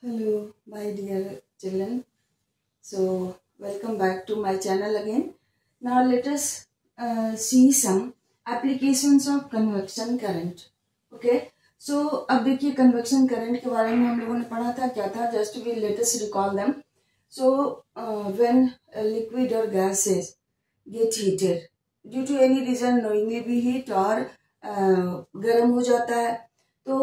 Hello, my dear children. So, welcome back to my channel again. Now, let us see some applications of convection current. Okay. So, अब देखिए convection current के बारे में हम लोगों ने पढ़ा था क्या था. Just we let us recall them. So, when a liquid or gases get heated due to any reason, knowingly be heat और गर्म हो जाता है, तो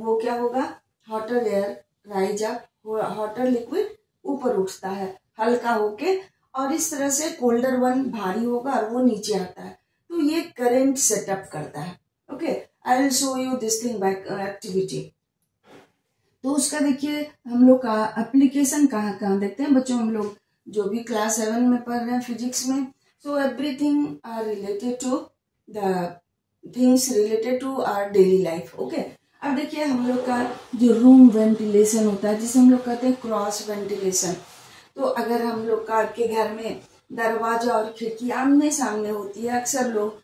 वो क्या होगा, hotter air rise up, hotter liquid ऊपर उठता है हल्का होके, और इस तरह से कोल्डर वन भारी होगा और वो नीचे आता है. तो ये करंट सेटअप करता है. Okay, I will show you this thing by activity. तो उसका देखिए हम लोग का एप्लीकेशन कहाँ कहाँ देखते हैं बच्चों. हम लोग जो भी क्लास 7 में पढ़ रहे हैं फिजिक्स में, so everything are related to the things related to our daily life. Okay, अब देखिए हम लोग का जो रूम वेंटिलेशन होता है, जिसे हम लोग कहते हैं क्रॉस वेंटिलेशन. तो अगर हम लोग का के घर में दरवाजा और खिड़की आमने सामने होती है, अक्सर लोग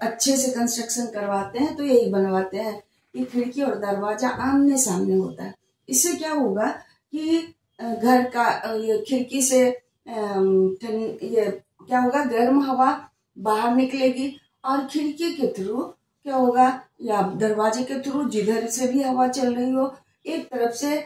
अच्छे से कंस्ट्रक्शन करवाते हैं तो यही बनवाते हैं कि खिड़की और दरवाजा आमने सामने होता है. इससे क्या होगा कि घर का खिड़की से ये क्या होगा, गर्म हवा बाहर निकलेगी, और खिड़की के थ्रू क्या होगा, या दरवाजे के थ्रू जिधर से भी हवा चल रही हो, एक तरफ से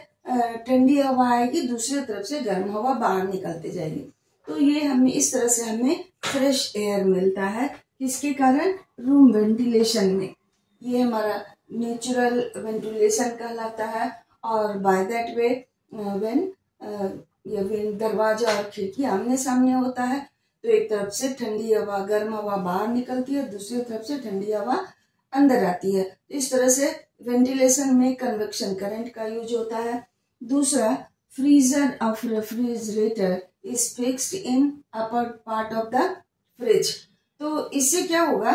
ठंडी हवा आएगी, दूसरी तरफ से गर्म हवा बाहर निकलती जाएगी. तो ये हमें इस तरह से हमें फ्रेश एयर मिलता है. किसके कारण? रूम वेंटिलेशन में. ये हमारा नेचुरल वेंटिलेशन कहलाता है. और बाय दैट वे व्हेन दरवाजा और खिड़की आमने सामने होता है, तो एक तरफ से ठंडी हवा गर्म हवा बाहर निकलती है, दूसरी तरफ से ठंडी हवा अंदर आती है. इस तरह से वेंटिलेशन में कन्वेक्शन करंट का यूज होता है. दूसरा, freezer of refrigerator is fixed in upper part of the fridge. तो इससे क्या होगा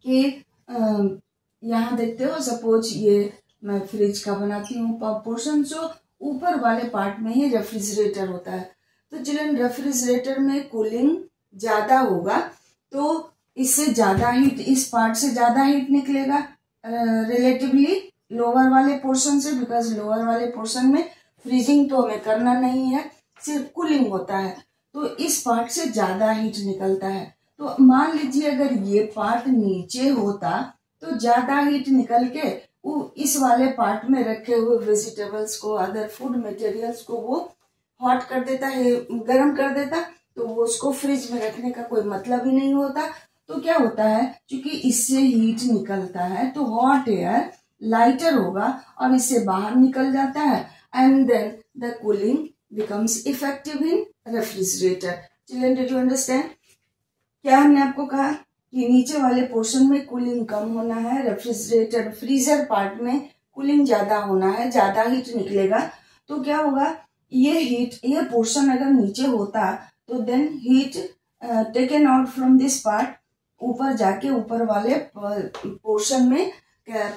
कि यहाँ देखते हो, सपोज ये मैं फ्रिज का बनाती हूँ पोर्शन, जो ऊपर वाले पार्ट में ही रेफ्रिजरेटर होता है. तो चिल्ड्रन, रेफ्रिजरेटर में कूलिंग ज्यादा होगा, तो इससे ज्यादा हीट, इस पार्ट से ज्यादा हीट निकलेगा रिलेटिवली लोअर वाले पोर्शन से, बिकॉज लोअर वाले पोर्शन में फ्रीजिंग तो हमें करना नहीं है, सिर्फ कूलिंग होता है. तो इस पार्ट से ज्यादा हीट निकलता है. तो मान लीजिए अगर ये पार्ट नीचे होता तो ज्यादा हीट निकल के वो इस वाले पार्ट में रखे हुए वेजिटेबल्स को, अदर फूड मटेरियल्स को वो हॉट कर देता है, गर्म कर देता. तो वो उसको फ्रिज में रखने का कोई मतलब ही नहीं होता. तो क्या होता है, क्योंकि इससे हीट निकलता है तो हॉट एयर लाइटर होगा और इससे बाहर निकल जाता है, and then the cooling becomes effective in refrigerator. Children, did you understand? क्या हमने आपको कहा कि नीचे वाले पोर्शन में कूलिंग कम होना है, रेफ्रिजरेटर फ्रीजर पार्ट में कूलिंग ज्यादा होना है, ज्यादा हीट निकलेगा. तो क्या होगा, ये हीट, ये पोर्शन अगर नीचे होता तो then heat taken out from this part, ऊपर जाके ऊपर वाले पोर्शन में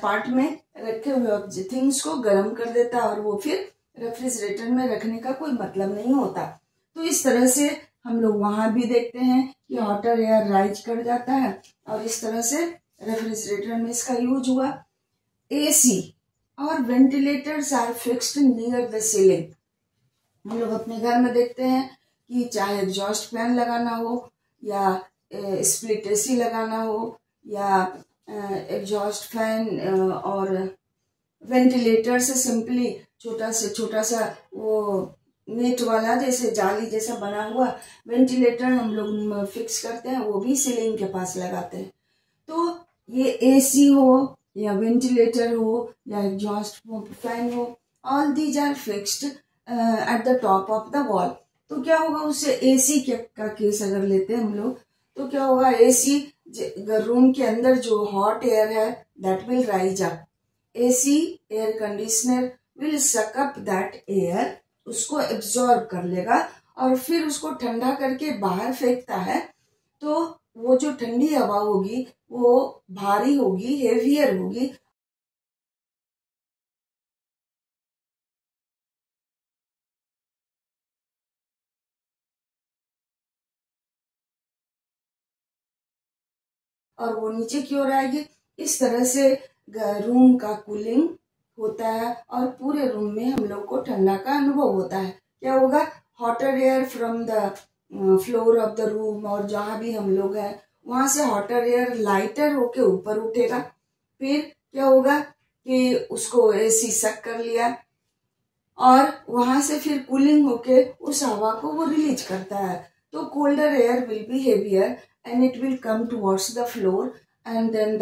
पार्ट में रखे हुए थिंग्स को गर्म कर देता, और वो फिर रेफ्रिजरेटर में रखने का कोई मतलब नहीं होता. तो इस तरह से हम लोग वहां भी देखते हैं कि हॉटर एयर राइज कर जाता है, और इस तरह से रेफ्रिजरेटर में इसका यूज हुआ. एसी और ventilators are fixed near the ceiling. हम लोग अपने घर में देखते हैं कि चाहे एग्जॉस्ट फैन लगाना हो, या स्प्लिट एसी लगाना हो, या एग्जॉस्ट फैन और वेंटिलेटर से सिंपली छोटा सा वो नेट वाला जैसे जाली जैसा बना हुआ वेंटिलेटर हम लोग फिक्स करते हैं, वो भी सीलिंग के पास लगाते हैं. तो ये एसी हो या वेंटिलेटर हो या एग्जॉस्ट फैन हो, all these are fixed at the top of the wall. तो क्या होगा, उससे एसी का केस अगर लेते हैं हम लोग, तो क्या होगा, एसी रूम के अंदर जो हॉट एयर है that will rise up. AC air conditioner will सक अप दैट एयर, उसको एब्जॉर्ब कर लेगा और फिर उसको ठंडा करके बाहर फेंकता है. तो वो जो ठंडी हवा होगी वो भारी होगी, हेवियर होगी, और वो नीचे की ओर आएगी. इस तरह से रूम का कूलिंग होता है और पूरे रूम में हम लोग को ठंडा का अनुभव होता है। क्या होगा, hotter air from the floor of the room, और जहाँ भी हम लोग हैं वहां से हॉटर एयर लाइटर होके ऊपर उठेगा। फिर क्या होगा कि उसको एसी सक कर लिया और वहां से फिर कूलिंग होके उस हवा को वो रिलीज करता है। तो colder air will be heavier and it will come towards the floor and then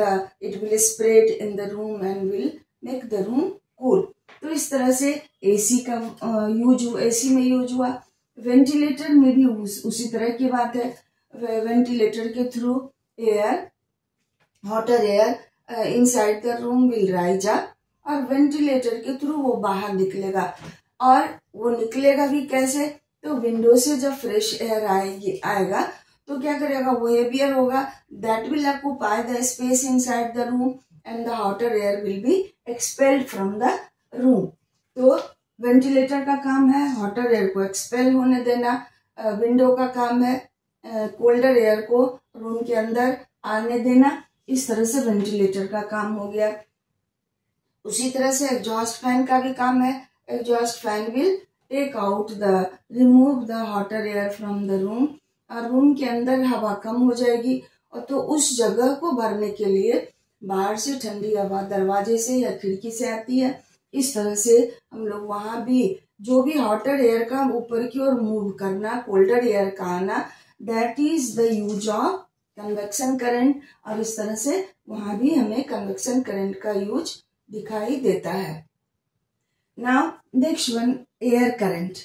it will spread in the room and will make the room cool. तो इस तरह से एसी का एसी में यूज हुआ। वेंटिलेटर में भी उसी तरह की बात है। वेंटिलेटर के through air, hotter air inside the room will rise up और वेंटिलेटर के थ्रू वो बाहर निकलेगा। और वो निकलेगा भी कैसे, तो विंडो से जब फ्रेश एयर आएगा तो क्या करेगा, वो हेवियर होगा, that will occupy the space inside the room and the hotter air will B expelled from the room. तो वेंटिलेटर का काम है हॉटर एयर को एक्सपेल होने देना, विंडो का काम है कोल्डर एयर को रूम के अंदर आने देना। इस तरह से वेंटिलेटर का काम हो गया। उसी तरह से एग्जॉस्ट फैन का भी काम है। Exhaust fan will take out remove the hotter air from the room, और रूम के अंदर हवा कम हो जाएगी और तो उस जगह को भरने के लिए बाहर से ठंडी हवा दरवाजे से या खिड़की से आती है। इस तरह से हम लोग वहां भी जो भी हॉटर एयर का ऊपर की ओर मूव करना, कोल्डर एयर का आना, that is the use of convection current. और इस तरह से वहां भी हमें कन्वेक्शन करंट का यूज दिखाई देता है। Now next one, air current.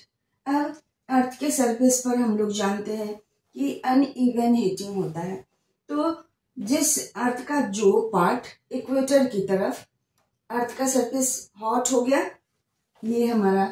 अब अर्थ के सरफेस पर हम लोग जानते हैं कि अनइवन हीटिंग होता है। तो जिस अर्थ का जो पार्ट इक्वेटर की तरफ, अर्थ का सरफेस हॉट हो गया, ये हमारा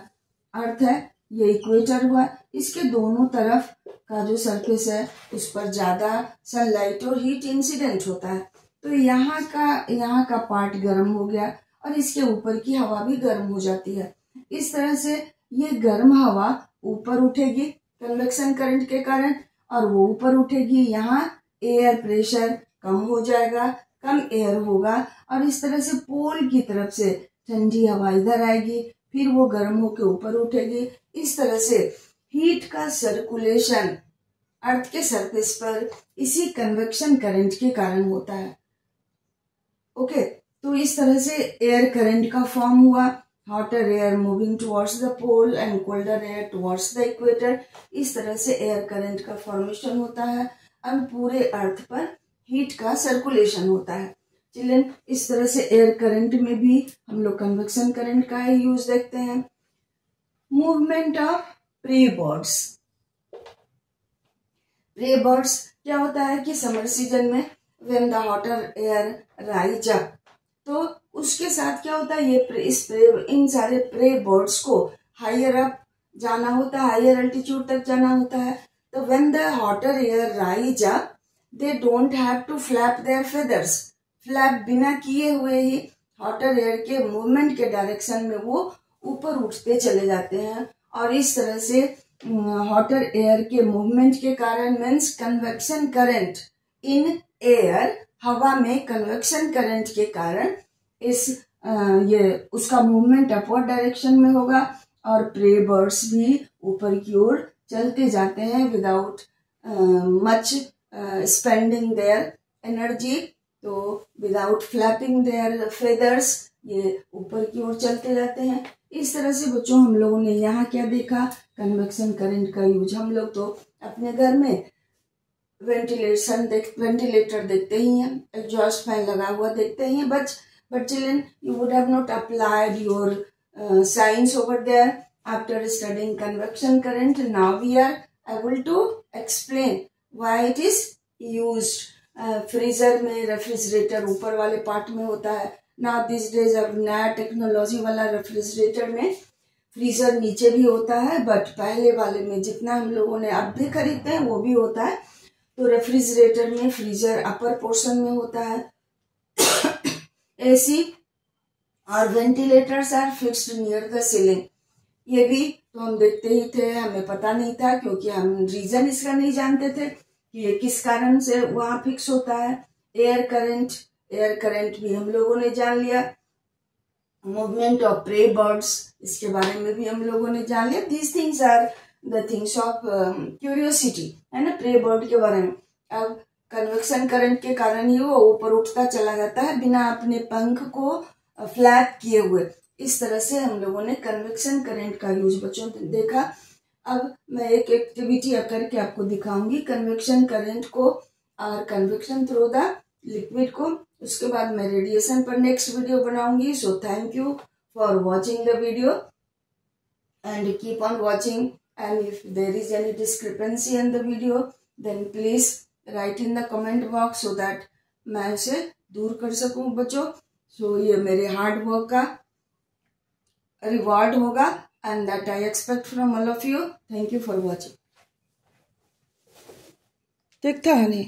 अर्थ है, ये इक्वेटर हुआ, इसके दोनों तरफ का जो सरफेस है उस पर ज्यादा सनलाइट और हीट इंसिडेंट होता है। तो यहाँ का पार्ट गर्म हो गया और इसके ऊपर की हवा भी गर्म हो जाती है। इस तरह से ये गर्म हवा ऊपर उठेगी कन्वेक्शन करंट के कारण, और वो ऊपर उठेगी, यहाँ एयर प्रेशर कम हो जाएगा, कम एयर होगा, और इस तरह से पोल की तरफ से ठंडी हवा इधर आएगी, फिर वो गर्म होकर ऊपर उठेगी। इस तरह से हीट का सर्कुलेशन अर्थ के सरफेस पर इसी कन्वेक्शन करंट के कारण होता है। ओके, तो इस तरह से एयर करंट का फॉर्म हुआ, hotter air moving towards the pole and colder air towards the equator. इस तरह से एयर करंट का फॉर्मेशन होता है और पूरे अर्थ पर हीट का सर्कुलेशन होता है। चिल्ड्रन, इस तरह से एयर करंट में भी हम लोग कन्वेक्शन करंट का यूज देखते हैं। Movement of prey birds. Prey birds क्या होता है कि समर सीजन में when the hotter air rise up, तो उसके साथ क्या होता है, इन सारे प्रे बर्ड्स को हायर अप जाना होता है, हायर अल्टीट्यूड तक जाना होता है। तो when the hotter air rise up they don't have to flap their feathers. Flap बिना किए हुए ही हॉटर एयर के मूवमेंट के डायरेक्शन में वो ऊपर उठते चले जाते हैं। और इस तरह से हॉटर एयर के मूवमेंट के कारण means convection current in air, हवा में कन्वेक्शन करंट के कारण ये उसका मूवमेंट अपवर्ड डायरेक्शन में होगा और प्रे बर्ड्स भी ऊपर की ओर चलते जाते हैं without much spending their energy. तो विदाउट फ्लैपिंग देयर फेदर्स ये ऊपर की ओर चलते जाते हैं। इस तरह से बच्चों हम लोगों ने यहाँ क्या देखा, कन्वेक्शन करंट का यूज हम लोग तो अपने घर में वेंटिलेटर देखते ही हैं, एग्जॉस्ट फैन लगा हुआ देखते ही हैं। But children, you would have not applied your science over there after studying convection current. Now we are able to explain why it is used. Freezer में रेफ्रिजरेटर ऊपर वाले पार्ट में होता है। Now these days अब नया technology वाला refrigerator में फ्रीजर नीचे भी होता है, बट पहले वाले में जितना हम लोगों ने अब भी खरीदते हैं वो भी होता है। तो रेफ्रिजरेटर में फ्रीजर अपर पोर्शन में होता है। एसी और ventilators are fixed near the ceiling. ये भी तो हम देखते ही थे, हमें पता नहीं था क्योंकि हम रीजन इसका नहीं जानते थे कि ये किस कारण से वहां फिक्स होता है। एयर करंट भी हम लोगों ने जान लिया। मूवमेंट ऑफ प्रे बर्ड्स, इसके बारे में भी हम लोगों ने जान लिया। These things are the things of curiosity, है ना, प्रे बर्ड के बारे में। अब कन्वेक्शन करंट के कारण ही वो ऊपर उठता चला जाता है बिना अपने पंख को फ्लैप किए हुए। इस तरह से हम लोगों ने कन्वेक्शन करंट का यूज बच्चों ने देखा। अब मैं एक एक्टिविटी करके आपको दिखाऊंगी कन्वेक्शन करंट को और कन्वेक्शन थ्रू द लिक्विड को। उसके बाद मैं रेडिएशन पर नेक्स्ट वीडियो बनाऊंगी। So thank you for watching the video and keep on watching, and if there is any discrepancy in the video then please write in the comment box so that मैं उसे दूर कर सकूं बच्चों। So ये मेरे hard work का reward होगा and that I expect from all of you. Thank you for watching. ठीक था हनी।